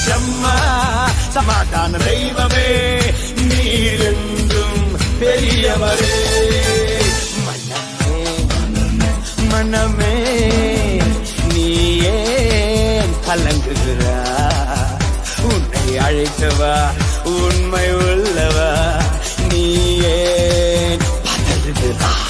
வசம்மா சமாதான தெய்வமே நீரென்றும் பெரியவரே. மனமே நீ ஏன் கலங்குகிறா? உன்னை அழைத்தவா உண்மை உள்ளவா நீ ஏன் பதறுகிறாய்?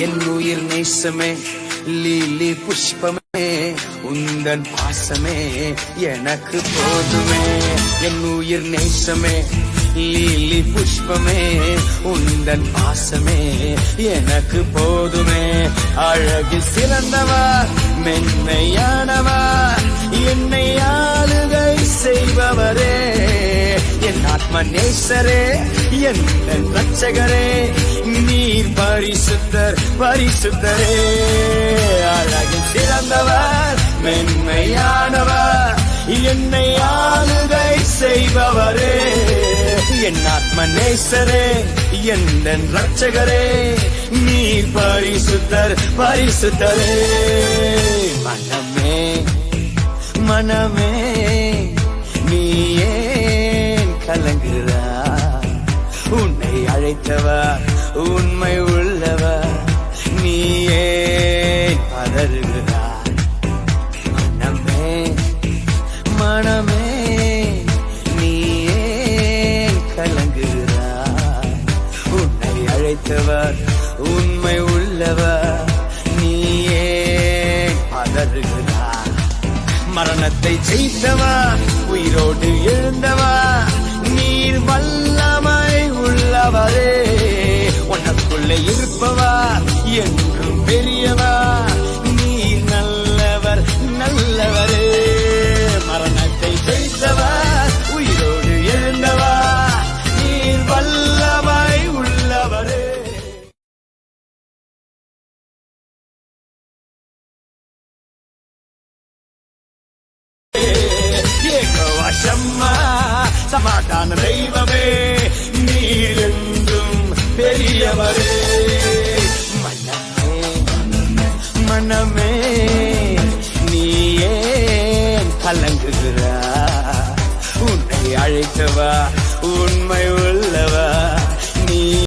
என் உயிர் நேசமே லீலி புஷ்பமே உந்தன் பாசமே எனக்கு போதுமே. என் உயிர் நேசமே லீலி புஷ்பமே உந்தன் பாசமே எனக்கு போதுமே. அழகில் சிறந்தவா மென்மையானவா என்னை ஆளுகை செய்பவரே. என் ஆத்ம நேசரே என் ரட்சகரே நீர் பரிசுத்தர் பரிசுத்தரே. அழகில் சிறந்தவர் மென்மையானவர் என்னை ஆளுகை செய்பவரே. என் ஆத்ம நேசரே என் ரட்சகரே நீர் பரிசுத்தர் பரிசுத்தரே. மனமே மனமே நீ ஏன் கலங்குகிறா? உன்னை அழைத்தவா உண்மை உள்ளவா நீ ஏன் பதறுகிறாய்? மனமே மனமே நீ ஏன் கலங்குகிறாய்? உன்னை அழைத்தவர் உண்மை உள்ளவா நீ ஏன் பதறுகிறாய்? மரணத்தை ஜெயித்தவா உயிரோடு எழுந்தவா நீர் வல்லமை உள்ளவரே. உனக்குள்ளே இருப்பவா என்றும் பெரியவா நீர் நல்லவர் நல்லவரே. மரணத்தை ஜெயித்தவர் உயிரோடு எழுந்தவா நீர் வல்லமை உள்ளவரே. வசம்மா சமாதான தெய்வமே நீரென்றும் பெரியவரே. மனமே நீ ஏன் கலங்குகிறா? உன்னை அழைத்தவா உண்மை